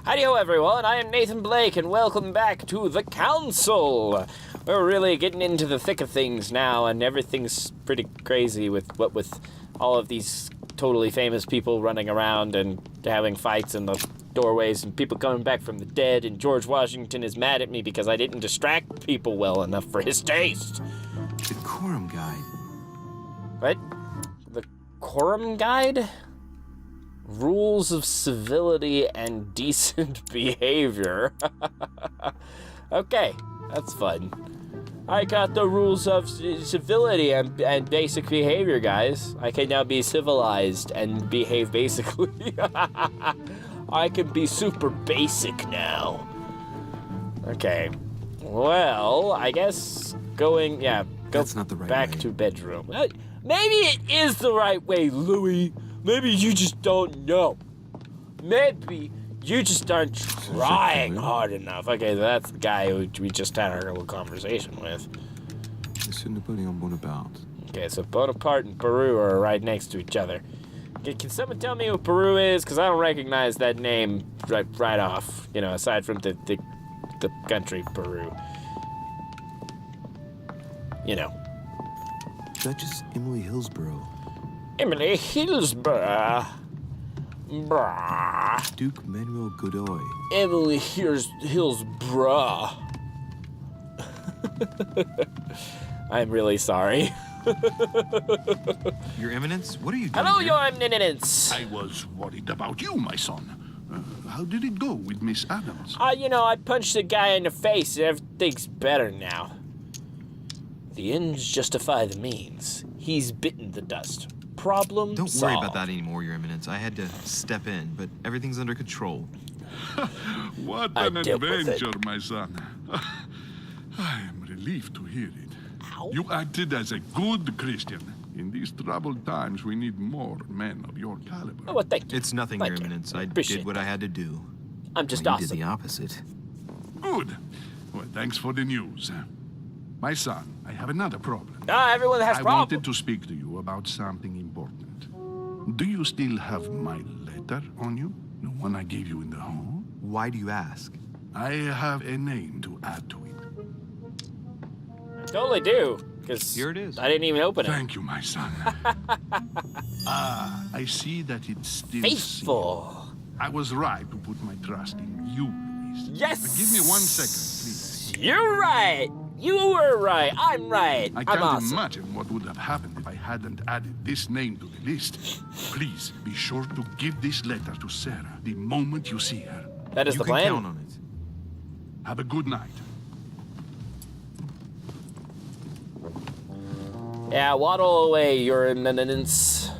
Howdy-ho, everyone. I am Nathan Blake, and welcome back to the Council. We're really getting into the thick of things now, and everything's pretty crazy with all of these totally famous people running around and having fights in the doorways and people coming back from the dead, and George Washington is mad at me because I didn't distract people well enough for his taste. The Quorum Guide. What? The Quorum Guide? Rules of civility and decent behavior. Okay, that's fun. I got the rules of civility and basic behavior, guys. I can now be civilized and behave basically. I can be super basic now. Okay. Well, I guess going, go That's not the right back way. to bedroom. Maybe it is the right way, Louis. Maybe you just don't know. Maybe you just aren't trying hard enough. Okay, that's the guy who we just had our little conversation with. Monsieur Napoleon Bonaparte. Okay, so Bonaparte and Peru are right next to each other. Okay, can someone tell me who Peru is? Because I don't recognize that name right off. You know, aside from the country Peru. You know. Duchess Emily Hillsborough. Emily Hillsborough. Brah. Duke Manuel Godoy. Emily Hillsborough. I'm really sorry. Your Eminence, what are you doing Hello, here? Your Eminence. I was worried about you, my son. How did it go with Miss Adams? I punched the guy in the face and everything's better now. The ends justify the means. He's bitten the dust. Problem Don't solved. worry about that anymore, Your Eminence. I had to step in, but everything's under control. What I an dealt with it. adventure, my son. I am relieved to hear it. Ow. You acted as a good Christian. In these troubled times, we need more men of your caliber. Oh, well, thank you. It's nothing, Thank Your you. Eminence. I Appreciate did what I had to do. I'm just Well, you awesome. did the opposite. Good. Well, thanks for the news. My son, I have another problem. Everyone has I problems. wanted to speak to you about something important. Do you still have my letter on you? The one I gave you in the hall? Why do you ask? I have a name to add to it. I totally do, because Here it is. I didn't even open it. Thank you, my son. I see that it's still Faithful. sealed. I was right to put my trust in you, Luis. Yes. Give me 1 second, please. You're right. You were right. I'm right. I I'm can't awesome. imagine what would have happened if I hadn't added this name to the list. Please be sure to give this letter to Sarah the moment you see her. That is You the can plan. count on it. Have a good night. Yeah, waddle away, Your Eminence.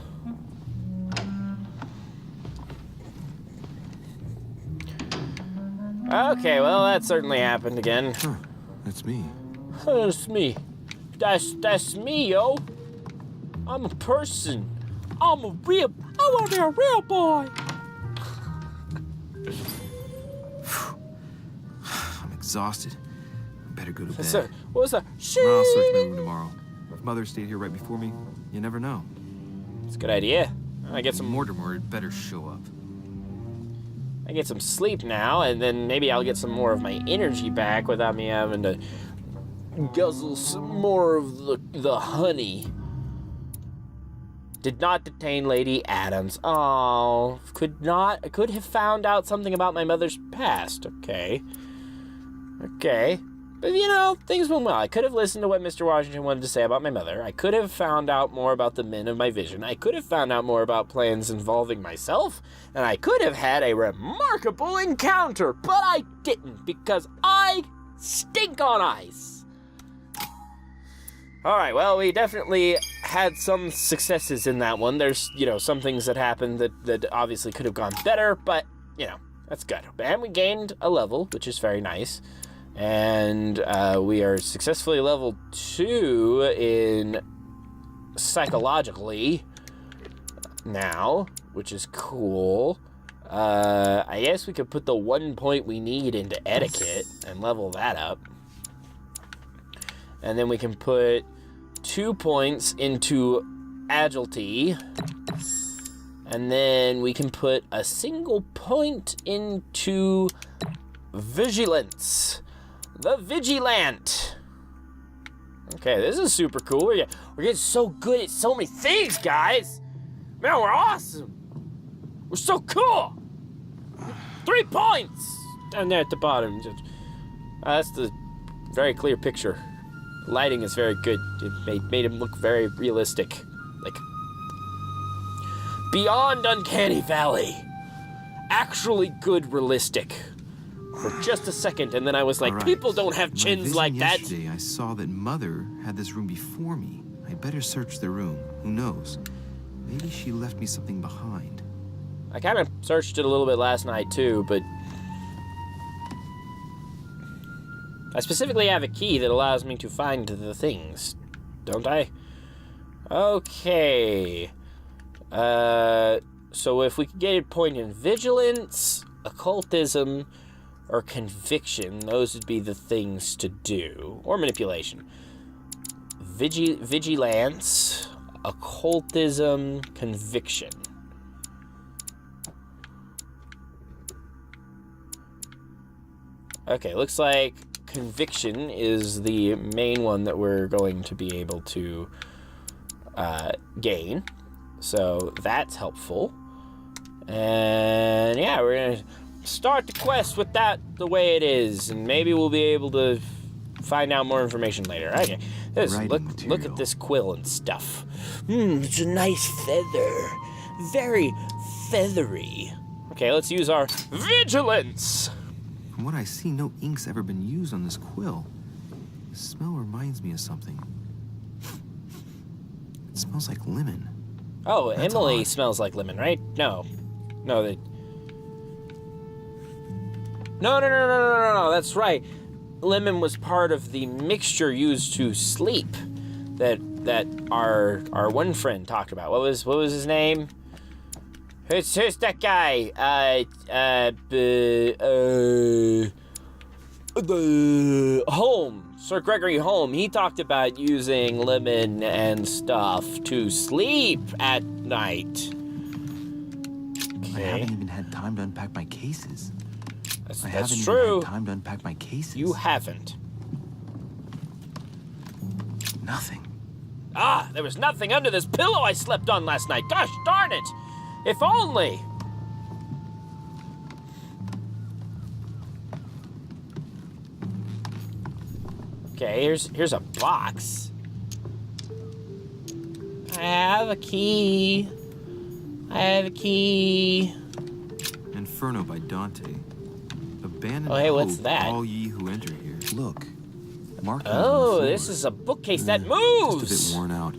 Okay, well, that certainly happened again. Huh, that's me. That's me. That's me, yo. I'm a person. I wanna be a real boy. I'm exhausted. I better go to bed. So, what was that? I'll switch my Shit. room tomorrow. If Mother stayed here right before me, you never know. It's a good idea. I get some Mortimer had better show up. I get some sleep now, and then maybe I'll get some more of my energy back without me having to guzzle some more of the honey. Did not detain Lady Adams. Oh, could have found out something about my mother's past. Okay. But, you know, things went well. I could have listened to what Mr. Washington wanted to say about my mother. I could have found out more about the men of my vision. I could have found out more about plans involving myself. And I could have had a remarkable encounter. But I didn't, because I stink on ice. All right, well, we definitely had some successes in that one. There's, you know, some things that happened that obviously could have gone better. But, you know, that's good. And we gained a level, which is very nice. And we are successfully level 2 in psychologically now, which is cool. I guess we could put the 1 point we need into etiquette and level that up. And then we can put 2 points into agility And then we can put a single point into vigilance. The Vigilant. Okay, this is super cool. We're getting so good at so many things, guys. Man, we're awesome. We're so cool. 3 points down there at the bottom. That's the very clear picture. Lighting is very good. It made him look very realistic. Like, beyond Uncanny Valley. Actually good realistic. For just a second, and then I was like, right. people don't have chins like that. Yesterday, I saw that Mother had this room before me. I better search the room. Who knows? Maybe she left me something behind. I kind of searched it a little bit last night too, but I specifically have a key that allows me to find the things, don't I? Okay. So if we could get a point in vigilance, occultism, or conviction, those would be the things to do. Or manipulation. Vigilance, occultism, conviction. Okay, looks like conviction is the main one that we're going to be able to gain. So that's helpful. And yeah, we're gonna start the quest with that the way it is, and maybe we'll be able to find out more information later. Okay, look at this quill and stuff. It's a nice feather. Very feathery. Okay, let's use our vigilance. From what I see, no ink's ever been used on this quill. The smell reminds me of something. It smells like lemon. Oh, That's Emily odd. smells like lemon, right? No, they... No, that's right. Lemon was part of the mixture used to sleep that our one friend talked about. What was his name? Who's that guy? Holm. Sir Gregory Holm. He talked about using lemon and stuff to sleep at night. I haven't even had time to unpack my cases. That's true. Had time to unpack my cases. You haven't. Nothing. Ah, there was nothing under this pillow I slept on last night. Gosh darn it! If only. Okay, here's a box. I have a key. Inferno by Dante. Abandon Oh, hey, what's hope, that? all ye who enter here. Look. Markings on the Oh, floor. this is a bookcase that Just moves. a bit worn out.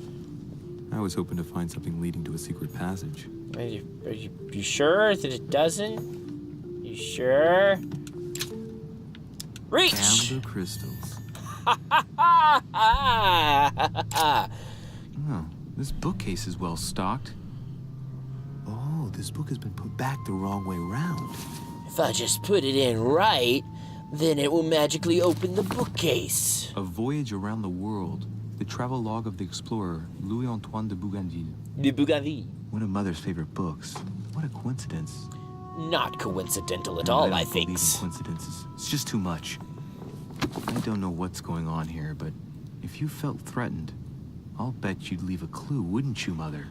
I was hoping to find something leading to a secret passage. Are you sure that it doesn't? You sure? Reach! Amber crystals. Oh, this bookcase is well stocked. Oh, this book has been put back the wrong way round. If I just put it in right, then it will magically open the bookcase. A Voyage Around the World. The travel log of the explorer, Louis-Antoine de Bougainville. De Bougainville. One of Mother's favorite books. What a coincidence. Not coincidental at No, all, don't I believe think. in coincidences. It's just too much. I don't know what's going on here, but if you felt threatened, I'll bet you'd leave a clue, wouldn't you, Mother?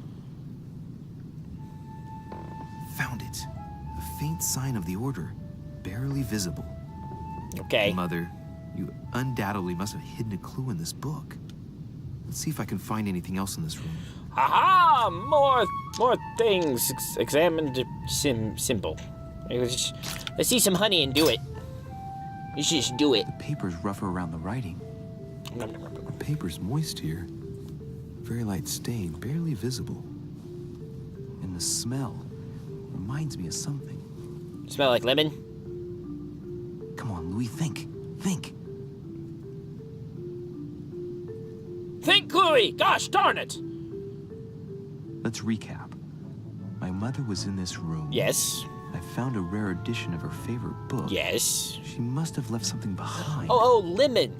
Found it. A faint sign of the order, barely visible. Okay. Mother, you undoubtedly must have hidden a clue in this book. Let's see if I can find anything else in this room. Aha! More things. Examine the symbol. Let's see some honey and do it. You should just do it. The paper's rougher around the writing. The paper's moist here. Very light stain, barely visible. And the smell reminds me of something. Smell like lemon? Come on, Louis, think. Think. Think, Louis! Gosh darn it! Let's recap. My mother was in this room. Yes. I found a rare edition of her favorite book. Yes. She must have left something behind. Oh, lemon.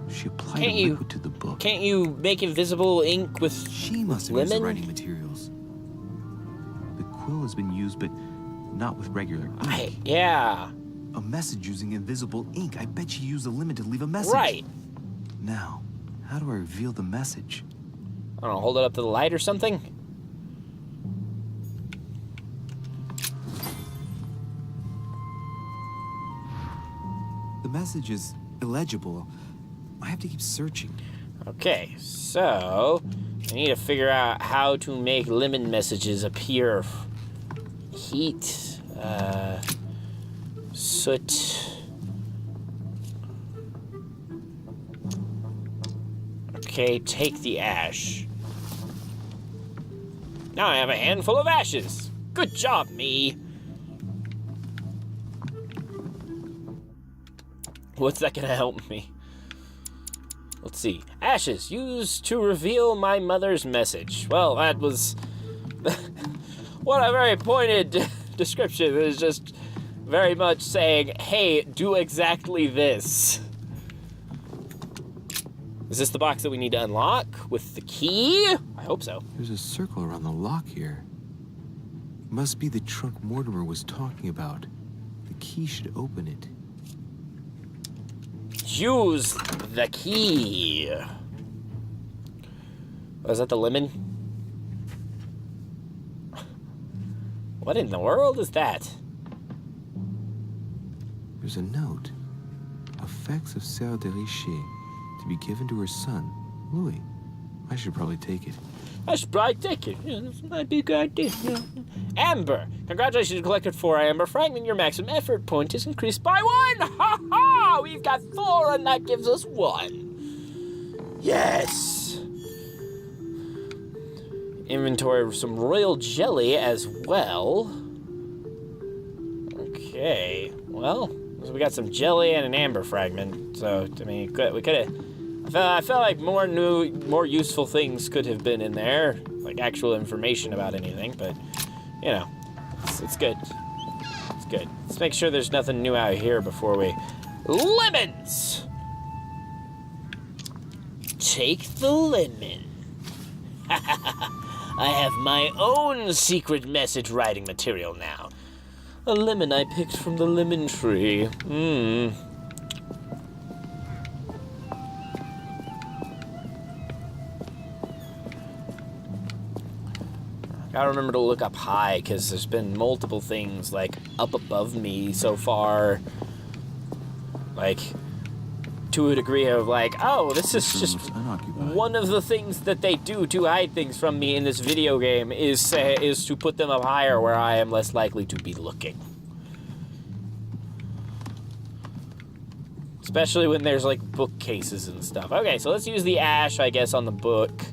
She applied Can't a you- liquid to the book. Can't you make invisible ink with She must have used the lemon? writing materials. quill has been used, but not with regular ink. Yeah. A message using invisible ink. I bet she used the lemon to leave a message. Right. Now, how do I reveal the message? I don't know, hold it up to the light or something? The message is illegible. I have to keep searching. Okay, so I need to figure out how to make lemon messages appear. Heat, soot. Okay, take the ash. Now I have a handful of ashes. Good job, me. What's that gonna help me? Let's see. Ashes used to reveal my mother's message. Well, that was what a very pointed description. It was just very much saying, hey, do exactly this. Is this the box that we need to unlock with the key? I hope so. There's a circle around the lock here. Must be the trunk Mortimer was talking about. The key should open it. Use the key. Oh, is that the lemon? What in the world is that? There's a note. Effects of Sœur de Richer to be given to her son, Louis. I should probably take it. I should probably take it. Yeah, this might be a good idea. Yeah. Amber. Congratulations, you collected 4 amber fragment. Your maximum effort point is increased by 1. Ha ha! We've got 4 and that gives us 1. Yes. Inventory of some royal jelly as well. Okay. Well, so we got some jelly and an amber fragment. So, I mean, we could have... I felt like more useful things could have been in there, like actual information about anything, but, you know, it's good. It's good. Let's make sure there's nothing new out here before we... Lemons! Take the lemon. I have my own secret message writing material now. A lemon I picked from the lemon tree. Gotta remember to look up high, because there's been multiple things, like, up above me so far. Like, to a degree of, like, oh, this is just one of the things that they do to hide things from me in this video game is to put them up higher where I am less likely to be looking. Especially when there's, like, bookcases and stuff. Okay, so let's use the ash, I guess, on the book.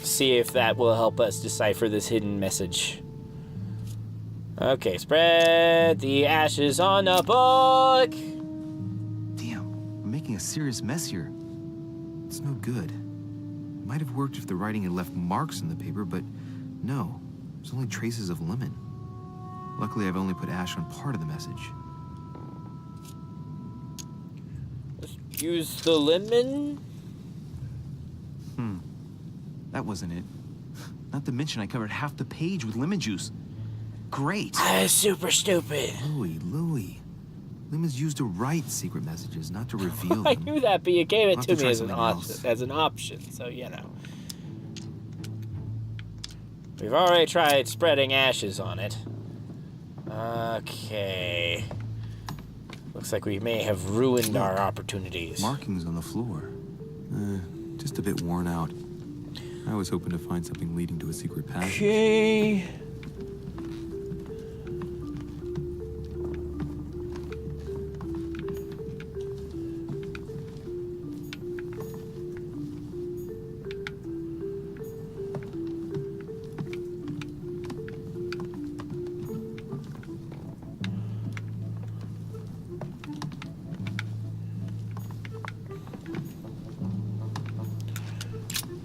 See if that will help us decipher this hidden message. Okay, spread the ashes on a book. Damn, I'm making a serious mess here. It's no good. It might have worked if the writing had left marks in the paper, but no, there's only traces of lemon. Luckily, I've only put ash on part of the message. Let's use the lemon. That wasn't it. Not to mention I covered half the page with lemon juice. Great. Super stupid. Louis. Lemon's used to write secret messages, not to reveal them. I knew that, but you gave it I'll to have to me try as an option, so you know. We've already tried spreading ashes on it. Okay. Looks like we may have ruined our opportunities. Markings on the floor. Just a bit worn out. I was hoping to find something leading to a secret passage. Okay.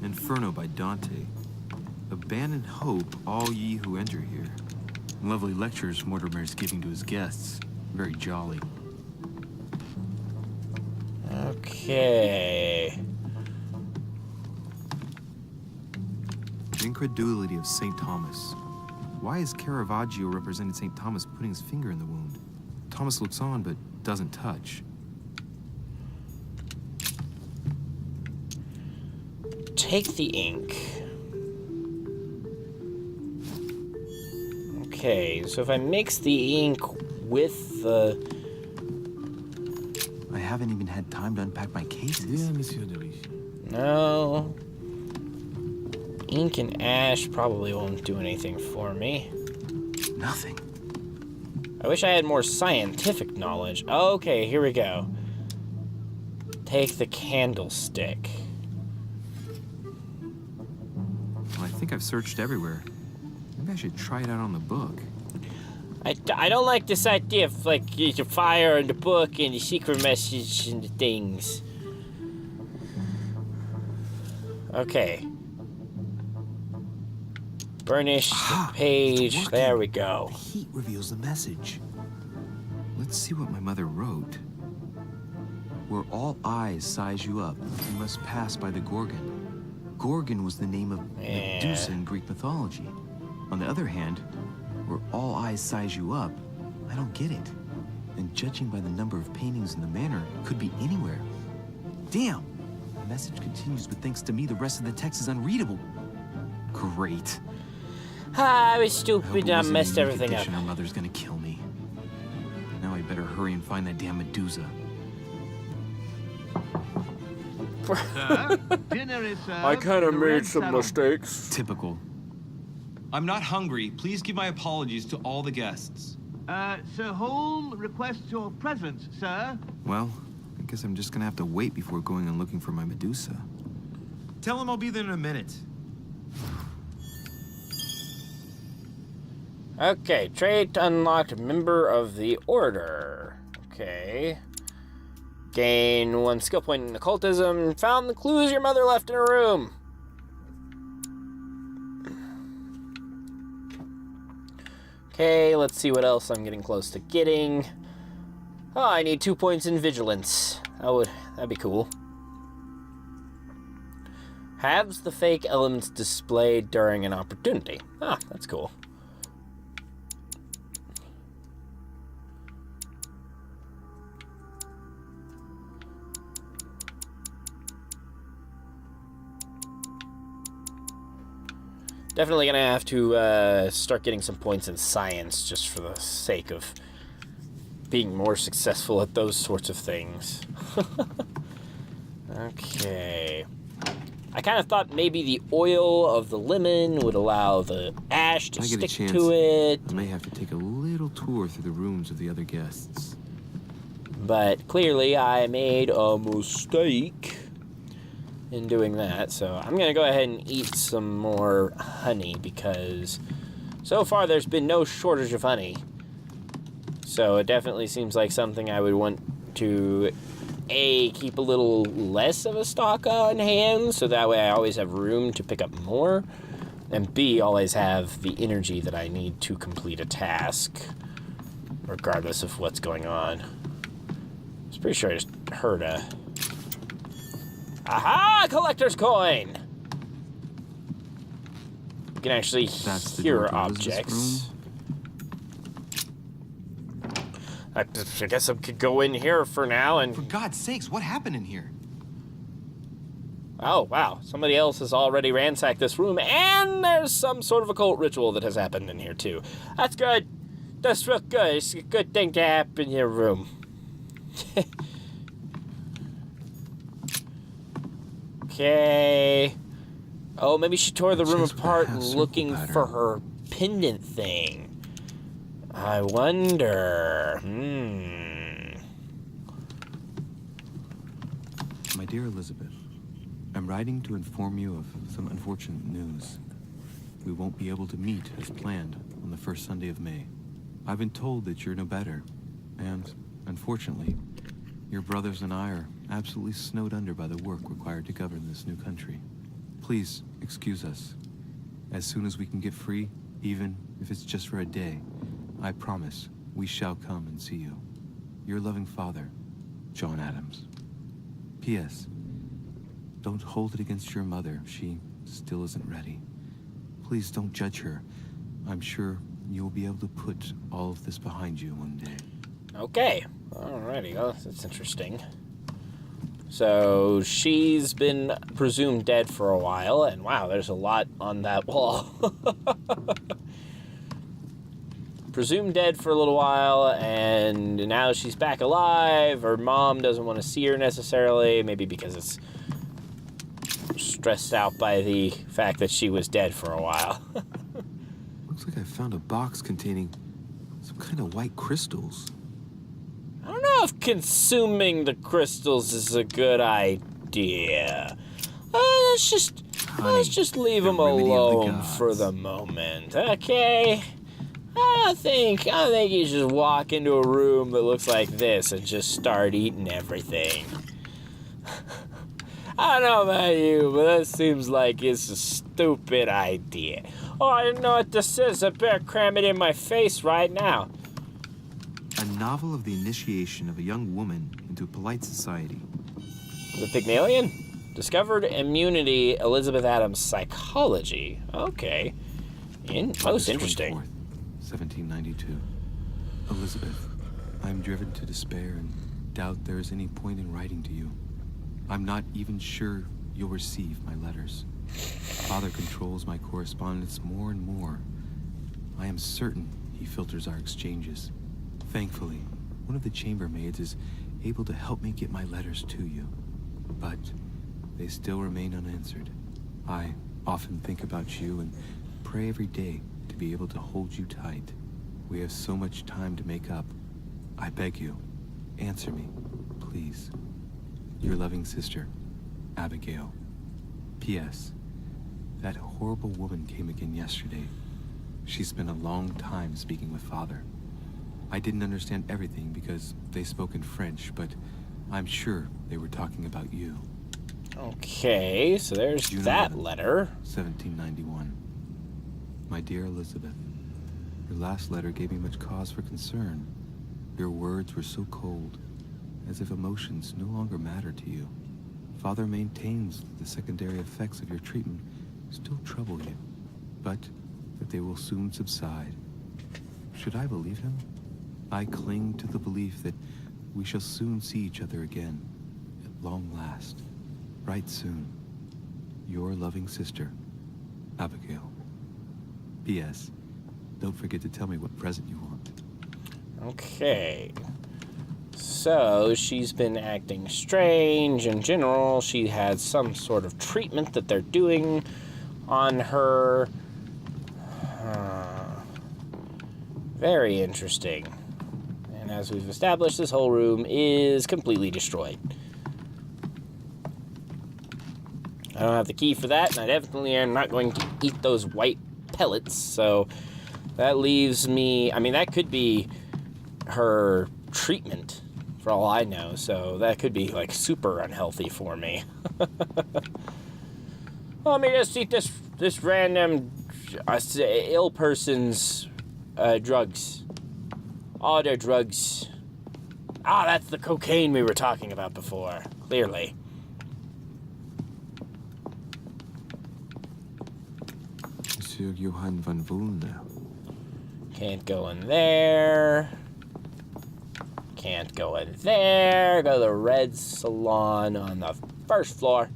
Inferno by Dante. Abandon hope, all ye who enter here. Lovely lectures Mortimer is giving to his guests. Very jolly. Okay. The incredulity of St. Thomas. Why is Caravaggio representing St. Thomas putting his finger in the wound? Thomas looks on, but doesn't touch. Take the ink. Okay, so if I mix the ink with the... I haven't even had time to unpack my cases. No. Ink and ash probably won't do anything for me. Nothing. I wish I had more scientific knowledge. Okay, here we go. Take the candlestick. Well, I think I've searched everywhere. Maybe I should try it out on the book. I don't like this idea of, like, the fire and the book and the secret message and the things. Okay. Burnish the page. There we go. The heat reveals the message. Let's see what my mother wrote. Where all eyes size you up, you must pass by the Gorgon. Gorgon was the name of Medusa in Greek mythology. On the other hand, where all eyes size you up, I don't get it. And judging by the number of paintings in the manor, it could be anywhere. Damn! The message continues, but thanks to me, the rest of the text is unreadable. Great. I was stupid. I messed everything up. Our mother's gonna kill me. Now I better hurry and find that damn Medusa. Sir, dinner is served. I kind of in the made red some salon. mistakes. Typical. I'm not hungry. Please give my apologies to all the guests. Sir Holm requests your presence, sir. Well, I guess I'm just gonna have to wait before going and looking for my Medusa. Tell him I'll be there in a minute. Okay, trait unlocked, member of the order. Okay. Gain 1 skill point in occultism. Found the clues your mother left in her room. Okay, let's see what else I'm getting close to getting. Oh, I need 2 points in vigilance. That'd be cool. Halves the fake elements displayed during an opportunity. Ah, that's cool. Definitely gonna have to start getting some points in science just for the sake of being more successful at those sorts of things. Okay. I kind of thought maybe the oil of the lemon would allow the ash to If I get a stick chance, to it. I may have to take a little tour through the rooms of the other guests. But clearly I made a mistake in doing that, so I'm gonna go ahead and eat some more honey because so far there's been no shortage of honey. So it definitely seems like something I would want to A, keep a little less of a stock on hand so that way I always have room to pick up more, and B, always have the energy that I need to complete a task regardless of what's going on. I was pretty sure I just heard a aha! Collector's coin! You can actually That's the hear door to Elizabeth's objects. I guess I could go in here for now For and... God's sakes, what happened in here? Oh, wow. Somebody else has already ransacked this room, and there's some sort of occult ritual that has happened in here, too. That's good. That's real good. It's a good thing to happen in your room. Okay. Oh, maybe she tore the room Just apart perhaps circle looking pattern. for her pendant thing. I wonder. My dear Elizabeth, I'm writing to inform you of some unfortunate news. We won't be able to meet as planned on the first Sunday of May. I've been told that you're no better, and, unfortunately, your brothers and I are absolutely snowed under by the work required to govern this new country. Please, excuse us. As soon as we can get free, even if it's just for a day, I promise we shall come and see you. Your loving father, John Adams. P.S. Don't hold it against your mother. She still isn't ready. Please don't judge her. I'm sure you'll be able to put all of this behind you one day. Okay. Alrighty. Well, that's interesting. So she's been presumed dead for a while, and wow, there's a lot on that wall. Presumed dead for a little while, and now she's back alive. Her mom doesn't want to see her necessarily, maybe because it's stressed out by the fact that she was dead for a while. Looks like I found a box containing some kind of white crystals. I don't know if consuming the crystals is a good idea. Let's just leave them alone for the moment, okay? I think you just walk into a room that looks like this and just start eating everything. I don't know about you, but that seems like it's a stupid idea. Oh, I didn't know what this is. I better cram it in my face right now. A novel of the initiation of a young woman into polite society. The Pygmalion? Discovered immunity, Elizabeth Adams psychology. Okay. Most interesting. 24th, 1792. Elizabeth, I am driven to despair and doubt there is any point in writing to you. I'm not even sure you'll receive my letters. Father controls my correspondence more and more. I am certain he filters our exchanges. Thankfully, one of the chambermaids is able to help me get my letters to you. But they still remain unanswered. I often think about you and pray every day to be able to hold you tight. We have so much time to make up. I beg you, answer me, please. Your loving sister, Abigail. P.S. That horrible woman came again yesterday. She spent a long time speaking with Father. I didn't understand everything because they spoke in French, but I'm sure they were talking about you. Okay, so there's June that 11th, letter. 1791. My dear Elizabeth, your last letter gave me much cause for concern. Your words were so cold, as if emotions no longer matter to you. Father maintains the secondary effects of your treatment still trouble you, but that they will soon subside. Should I believe him? I cling to the belief that we shall soon see each other again, at long last. Right soon. Your loving sister, Abigail. P.S. Don't forget to tell me what present you want. Okay. So, she's been acting strange in general. She had some sort of treatment that they're doing on her. Very interesting. And as we've established, this whole room is completely destroyed. I don't have the key for that, and I definitely am not going to eat those white pellets, so that leaves me... I mean, that could be her treatment, for all I know, so that could be, like, super unhealthy for me. Let me just eat this random ill person's drugs. All their drugs. Ah, that's the cocaine we were talking about before, clearly. Monsieur Johann van Vulner. Can't go in there. Can't go in there. Go to the Red Salon on the first floor.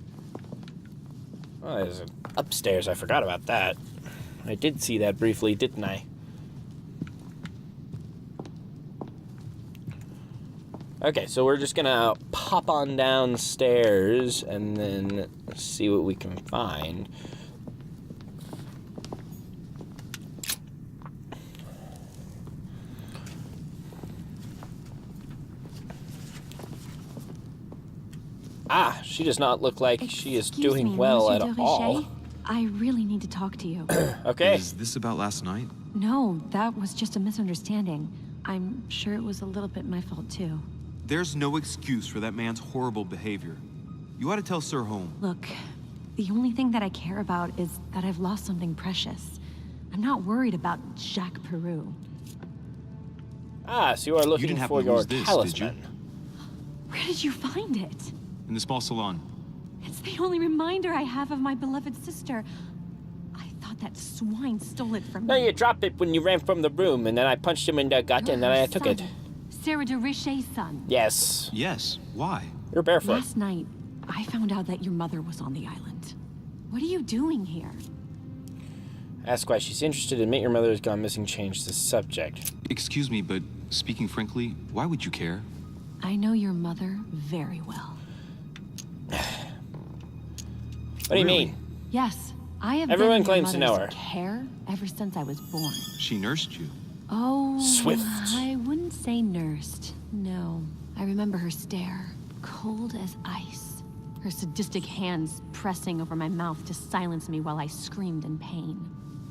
Oh, there's an upstairs. I forgot about that. I did see that briefly, didn't I? Okay, so we're just gonna pop on downstairs and then see what we can find. Ah, she does not look like she is doing well at all. I really need to talk to you. Okay. Is this about last night? No, that was just a misunderstanding. I'm sure it was a little bit my fault, too. There's no excuse for that man's horrible behavior. You ought to tell Sir Holmes. Look, the only thing that I care about is that I've lost something precious. I'm not worried about Jacques Peru. Ah, so you are looking didn't for happen to your lose this, did you? talisman. Where did you find it? In the small salon. It's the only reminder I have of my beloved sister. I thought thought that swine stole it from No, me. you dropped it when you ran from the room, and then I punched him in the gut, You're and then her I took it. son, Sarah de Richet's son. Yes. Yes. Why? You're barefoot. Last night, I found out that your mother was on the island. What are you doing here? Ask why she's interested. Admit your mother has gone missing. Change the subject. Excuse me, but speaking frankly, why would you care? I know your mother very well. What do you mean? Yes, I have Everyone been in claims to your know mother's her. care ever since I was born. She nursed you. Oh, Swift. I wouldn't say nursed. No, I remember her stare, cold as ice. Her sadistic hands pressing over my mouth to silence me while I screamed in pain.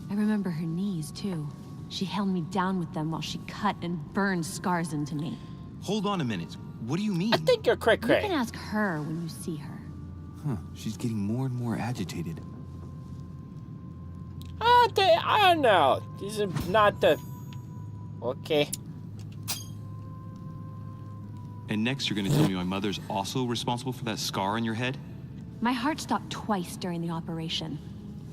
I remember her knees, too. She held me down with them while she cut and burned scars into me. Hold on a minute. What do you mean? I think you're You cray-cray. can ask her when you see her. Huh, she's getting more and more agitated. I don't know. These are not the... Okay. And next you're gonna tell me my mother's also responsible for that scar on your head? My heart stopped twice during the operation.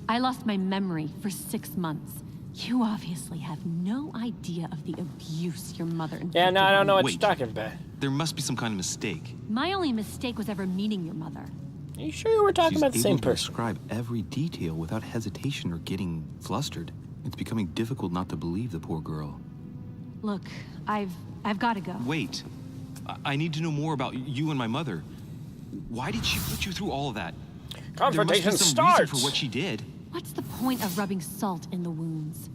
I lost my memory for 6 months. You obviously have no idea of the abuse your mother inflicted Yeah, no, I don't on know me. what you're talking about. There must be some kind of mistake. My only mistake was ever meeting your mother. Are you sure you were talking She's about the same able to person? describe every detail without hesitation or getting flustered. It's becoming difficult not to believe the poor girl. Look, I've got to go. Wait. I need to know more about you and my mother. Why did she put you through all of that? Confrontation there must be some starts. reason for what she did. What's the point of rubbing salt in the wounds?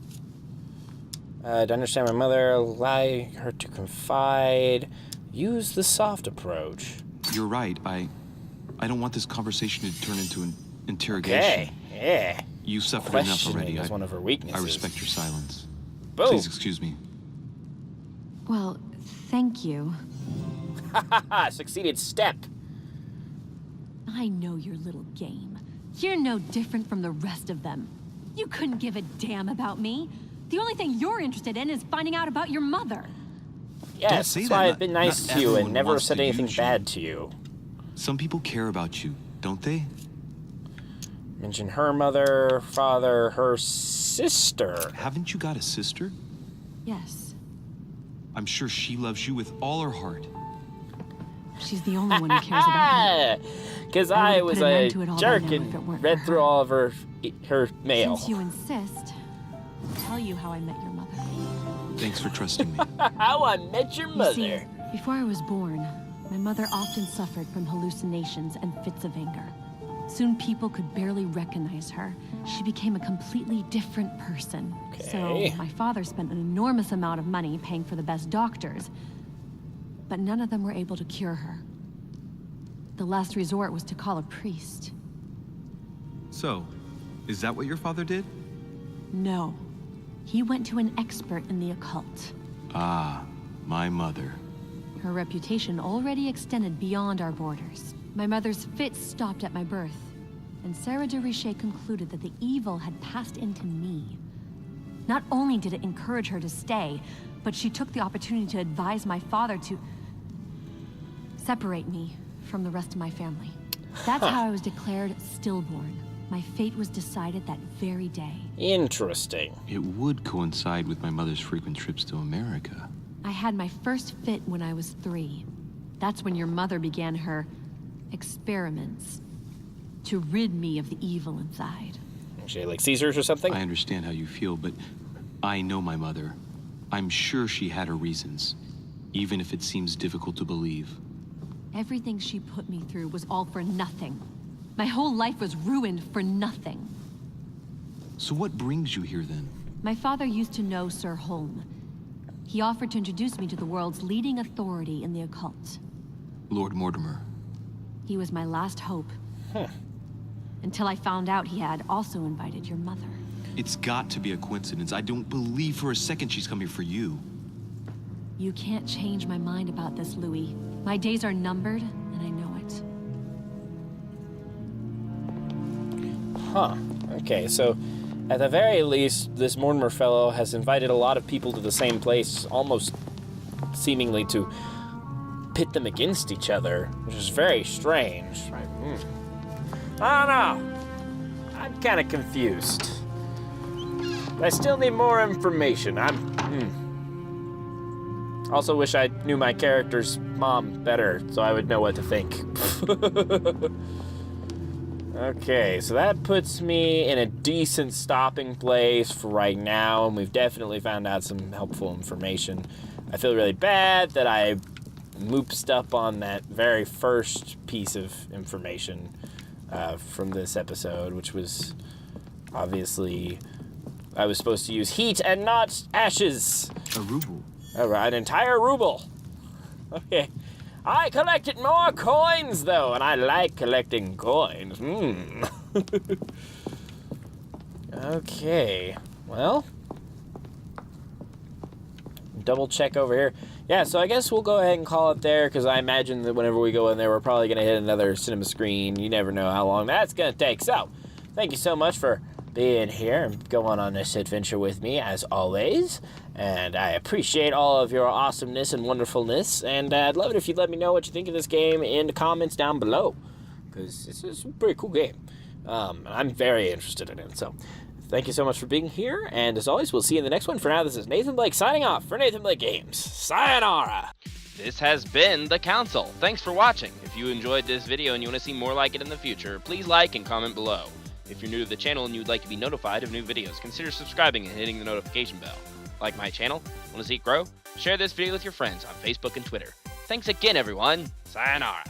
To understand my mother, allow her to confide. Use the soft approach. You're right. I don't want this conversation to turn into an interrogation. Okay, yeah. You suffered enough Questioning already. is one of her weaknesses. I respect your silence. Boom. Please excuse me. Well, thank you. Haha, succeeded step. I know your little game. You're no different from the rest of them. You couldn't give a damn about me. The only thing you're interested in is finding out about your mother. Yes, say that's that. why Not- I've been nice not to you and everyone never wants said to anything use you. bad to you. Some people care about you, don't they? Mention her mother, father, her sister. Haven't you got a sister? Yes, I'm sure she loves you with all her heart. she's the only one who cares about me. Because I I would've was put an a end to it all by jerk now if it and weren't read for through her. all of her mail. Since you insist, I'll tell you how I met your mother. Thanks for trusting me. How I met your You see, mother. before I was born, my mother often suffered from hallucinations and fits of anger. Soon people could barely recognize her. She became a completely different person. Okay. So my father spent an enormous amount of money paying for the best doctors, but none of them were able to cure her. The last resort was to call a priest. So, is that what your father did? No. He went to an expert in the occult. Ah, my mother. Her reputation already extended beyond our borders. My mother's fits stopped at my birth, and Sarah de Richet concluded that the evil had passed into me. Not only did it encourage her to stay, but she took the opportunity to advise my father to separate me from the rest of my family. That's how I was declared stillborn. My fate was decided that very day. Interesting. It would coincide with my mother's frequent trips to America. I had my first fit when I was 3. That's when your mother began her experiments to rid me of the evil inside. She like Caesars or something? I understand how you feel, but I know my mother. I'm sure she had her reasons, even if it seems difficult to believe. Everything she put me through was all for nothing. My whole life was ruined for nothing. So what brings you here then? My father used to know Sir Holm. He offered to introduce me to the world's leading authority in the occult. Lord Mortimer. He was my last hope. Until I found out he had also invited your mother. It's got to be a coincidence. I don't believe for a second she's coming for you. You can't change my mind about this, Louis. My days are numbered, and I know it. Huh. Okay, so at the very least, this Mortimer fellow has invited a lot of people to the same place, almost seemingly to pit them against each other, which is very strange. I don't know. I'm kind of confused. I still need more information. Also wish I knew my character's mom better, so I would know what to think. Okay, so that puts me in a decent stopping place for right now, and we've definitely found out some helpful information. I feel really bad that I moopsed up on that very first piece of information from this episode, which was obviously I was supposed to use heat and not ashes. A ruble. All right, an entire ruble. Okay. I collected more coins, though, and I like collecting coins. Okay. Well, double check over here. Yeah, so I guess we'll go ahead and call it there, because I imagine that whenever we go in there, we're probably going to hit another cinema screen. You never know how long that's going to take. So, thank you so much for being here and going on this adventure with me, as always. And I appreciate all of your awesomeness and wonderfulness. And I'd love it if you'd let me know what you think of this game in the comments down below, because it's a pretty cool game. I'm very interested in it. So, thank you so much for being here. And as always, we'll see you in the next one. For now, this is Nathan Blake signing off for Nathanblakegames. Sayonara! This has been The Council. Thanks for watching. If you enjoyed this video and you want to see more like it in the future, please like and comment below. If you're new to the channel and you'd like to be notified of new videos, consider subscribing and hitting the notification bell. Like my channel? Want to see it grow? Share this video with your friends on Facebook and Twitter. Thanks again, everyone. Sayonara.